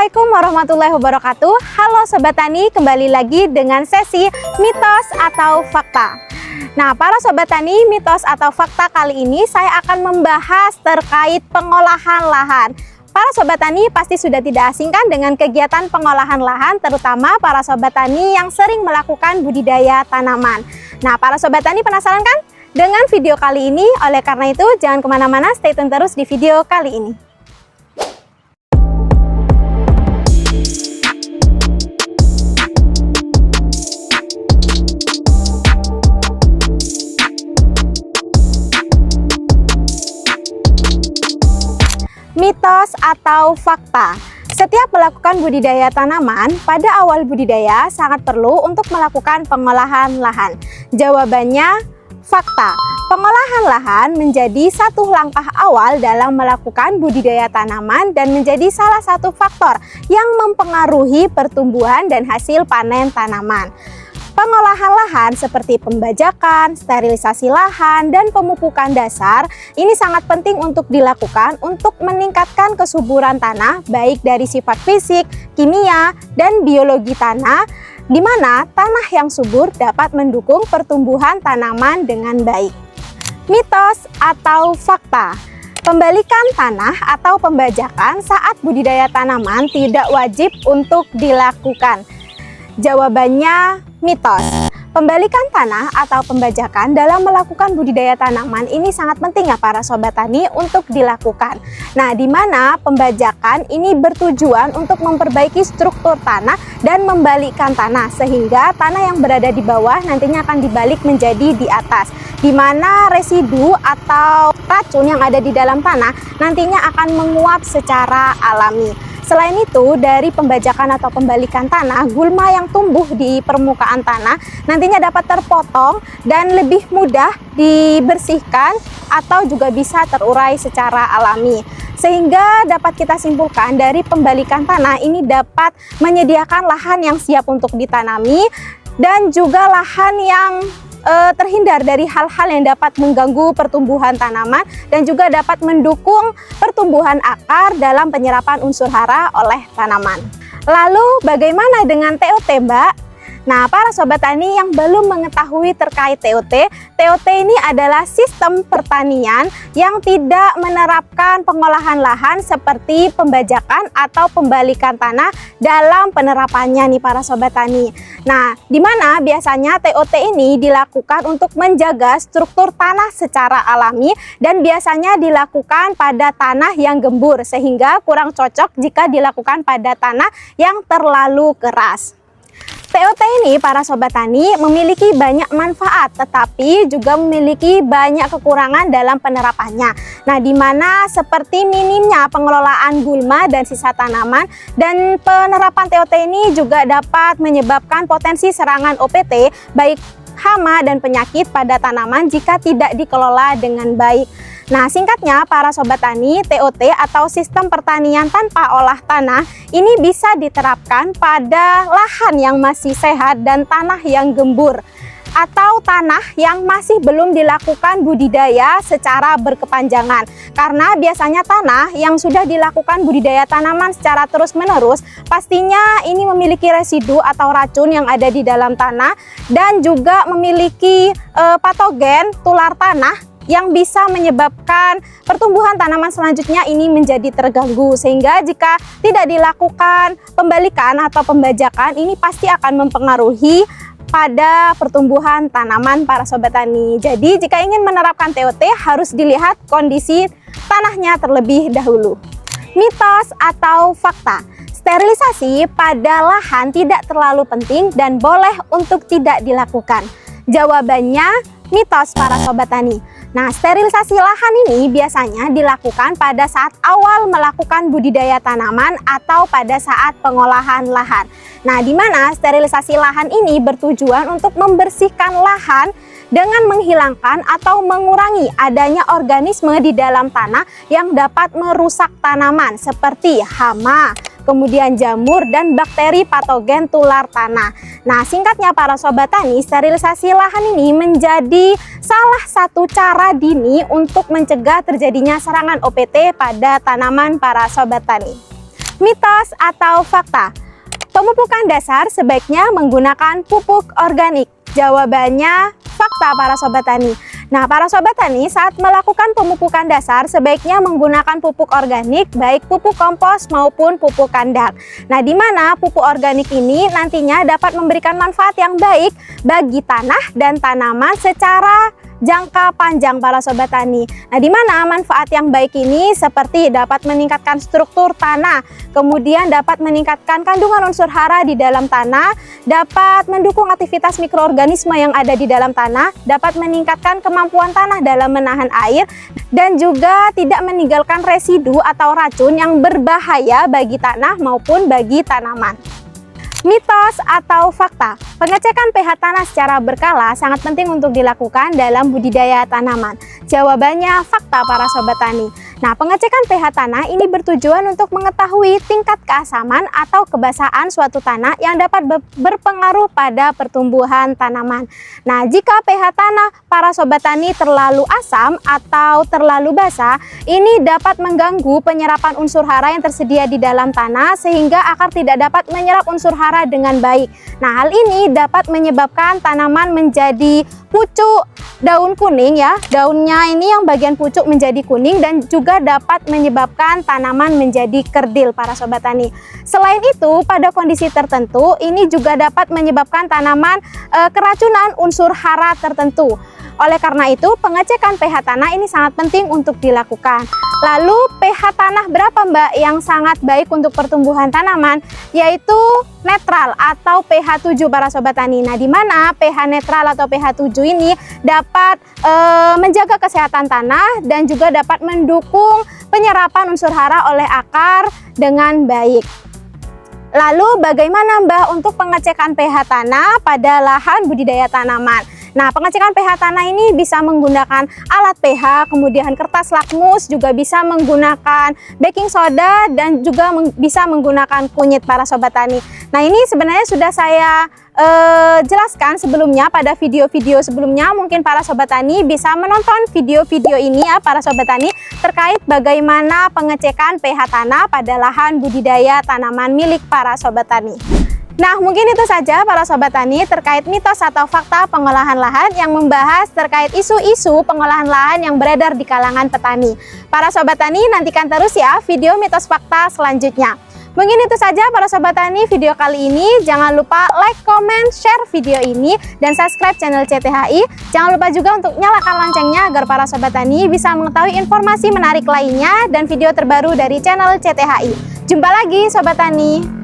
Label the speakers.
Speaker 1: Assalamualaikum warahmatullahi wabarakatuh. Halo Sobat Tani, kembali lagi dengan sesi mitos atau fakta. Nah, para Sobat Tani, mitos atau fakta kali ini saya akan membahas terkait pengolahan lahan. Para Sobat Tani pasti sudah tidak asing kan dengan kegiatan pengolahan lahan, terutama para Sobat Tani yang sering melakukan budidaya tanaman. Nah, para Sobat Tani penasaran kan dengan video kali ini? Oleh karena itu, jangan kemana-mana, stay tune terus di video kali ini. Mitos atau fakta. Setiap melakukan budidaya tanaman, pada awal budidaya sangat perlu untuk melakukan pengolahan lahan. Jawabannya fakta. Pengolahan lahan menjadi satu langkah awal dalam melakukan budidaya tanaman dan menjadi salah satu faktor yang mempengaruhi pertumbuhan dan hasil panen tanaman. Pengolahan lahan seperti pembajakan, sterilisasi lahan, dan pemupukan dasar ini sangat penting untuk dilakukan untuk meningkatkan kesuburan tanah baik dari sifat fisik, kimia, dan biologi tanah, di mana tanah yang subur dapat mendukung pertumbuhan tanaman dengan baik. Mitos atau fakta. Pembalikan tanah atau pembajakan saat budidaya tanaman tidak wajib untuk dilakukan. Jawabannya mitos. Pembalikan tanah atau pembajakan dalam melakukan budidaya tanaman ini sangat penting ya para Sobat Tani untuk dilakukan. Nah, di mana pembajakan ini bertujuan untuk memperbaiki struktur tanah dan membalikkan tanah sehingga tanah yang berada di bawah nantinya akan dibalik menjadi di atas, di mana residu atau racun yang ada di dalam tanah nantinya akan menguap secara alami. Selain itu, dari pembajakan atau pembalikan tanah, gulma yang tumbuh di permukaan tanah nantinya dapat terpotong dan lebih mudah dibersihkan atau juga bisa terurai secara alami. Sehingga dapat kita simpulkan dari pembalikan tanah ini dapat menyediakan lahan yang siap untuk ditanami dan juga lahan yang terhindar dari hal-hal yang dapat mengganggu pertumbuhan tanaman dan juga dapat mendukung pertumbuhan akar dalam penyerapan unsur hara oleh tanaman. Lalu bagaimana dengan TOT, Mbak? Nah, para Sobat Tani yang belum mengetahui terkait TOT, TOT ini adalah sistem pertanian yang tidak menerapkan pengolahan lahan seperti pembajakan atau pembalikan tanah dalam penerapannya nih para Sobat Tani. Nah, di mana biasanya TOT ini dilakukan untuk menjaga struktur tanah secara alami dan biasanya dilakukan pada tanah yang gembur sehingga kurang cocok jika dilakukan pada tanah yang terlalu keras. TOT ini para Sobat Tani memiliki banyak manfaat tetapi juga memiliki banyak kekurangan dalam penerapannya. Nah, di mana seperti minimnya pengelolaan gulma dan sisa tanaman dan penerapan TOT ini juga dapat menyebabkan potensi serangan OPT baik hama dan penyakit pada tanaman jika tidak dikelola dengan baik. Nah, singkatnya para Sobat Tani, TOT atau sistem pertanian tanpa olah tanah ini bisa diterapkan pada lahan yang masih sehat dan tanah yang gembur atau tanah yang masih belum dilakukan budidaya secara berkepanjangan. Karena biasanya tanah yang sudah dilakukan budidaya tanaman secara terus-menerus pastinya ini memiliki residu atau racun yang ada di dalam tanah dan juga memiliki patogen tular tanah yang bisa menyebabkan pertumbuhan tanaman selanjutnya ini menjadi terganggu, sehingga jika tidak dilakukan pembalikan atau pembajakan ini pasti akan mempengaruhi pada pertumbuhan tanaman para Sobat Tani. Jadi jika ingin menerapkan TOT harus dilihat kondisi tanahnya terlebih dahulu. Mitos atau fakta. Sterilisasi pada lahan tidak terlalu penting dan boleh untuk tidak dilakukan. Jawabannya mitos para Sobat Tani. Nah, sterilisasi lahan ini biasanya dilakukan pada saat awal melakukan budidaya tanaman atau pada saat pengolahan lahan. Nah, di mana sterilisasi lahan ini bertujuan untuk membersihkan lahan dengan menghilangkan atau mengurangi adanya organisme di dalam tanah yang dapat merusak tanaman seperti hama, kemudian jamur dan bakteri patogen tular tanah. Nah, singkatnya para Sobat Tani, sterilisasi lahan ini menjadi salah satu cara dini untuk mencegah terjadinya serangan OPT pada tanaman para Sobat Tani. Mitos atau fakta? Pemupukan dasar sebaiknya menggunakan pupuk organik. Jawabannya fakta para sobat tani. Nah, para sobat tani saat melakukan pemupukan dasar sebaiknya menggunakan pupuk organik, baik pupuk kompos maupun pupuk kandang. Nah, di mana pupuk organik ini nantinya dapat memberikan manfaat yang baik bagi tanah dan tanaman secara jangka panjang para sobat tani. Nah, di mana manfaat yang baik ini seperti dapat meningkatkan struktur tanah, kemudian dapat meningkatkan kandungan unsur hara di dalam tanah, dapat mendukung aktivitas mikroorganisme yang ada di dalam tanah, dapat meningkatkan kemampuan tanah dalam menahan air, dan juga tidak meninggalkan residu atau racun yang berbahaya bagi tanah maupun bagi tanaman. Mitos atau fakta? Pengecekan pH tanah secara berkala sangat penting untuk dilakukan dalam budidaya tanaman. Jawabannya fakta para sobat tani. Nah, pengecekan pH tanah ini bertujuan untuk mengetahui tingkat keasaman atau kebasahan suatu tanah yang dapat berpengaruh pada pertumbuhan tanaman. Nah, jika pH tanah para sobat tani terlalu asam atau terlalu basah, ini dapat mengganggu penyerapan unsur hara yang tersedia di dalam tanah sehingga akar tidak dapat menyerap unsur hara dengan baik. Nah, hal ini dapat menyebabkan tanaman menjadi pucuk daun kuning ya. Daunnya ini yang bagian pucuk menjadi kuning dan juga dapat menyebabkan tanaman menjadi kerdil para sobat tani. Selain itu, pada kondisi tertentu ini juga dapat menyebabkan tanaman keracunan unsur hara tertentu. Oleh karena itu, pengecekan pH tanah ini sangat penting untuk dilakukan. Lalu, pH tanah berapa Mbak yang sangat baik untuk pertumbuhan tanaman? Yaitu netral atau pH 7 para sobat tani. Nah, di mana pH netral atau pH 7 ini dapat menjaga kesehatan tanah dan juga dapat mendukung penyerapan unsur hara oleh akar dengan baik. Lalu, bagaimana Mbak untuk pengecekan pH tanah pada lahan budidaya tanaman? Nah, pengecekan pH tanah ini bisa menggunakan alat pH, kemudian kertas lakmus, juga bisa menggunakan baking soda, dan juga bisa menggunakan kunyit para sobat tani. Nah, ini sebenarnya sudah saya jelaskan sebelumnya pada video-video sebelumnya. Mungkin para sobat tani bisa menonton video-video ini ya para sobat tani terkait bagaimana pengecekan pH tanah pada lahan budidaya tanaman milik para sobat tani. Nah, mungkin itu saja para sobat tani terkait mitos atau fakta pengolahan lahan yang membahas terkait isu-isu pengolahan lahan yang beredar di kalangan petani. Para sobat tani, nantikan terus ya video mitos fakta selanjutnya. Mungkin itu saja para sobat tani video kali ini. Jangan lupa like, comment, share video ini, dan subscribe channel CTHI. Jangan lupa juga untuk nyalakan loncengnya agar para sobat tani bisa mengetahui informasi menarik lainnya dan video terbaru dari channel CTHI. Jumpa lagi sobat tani.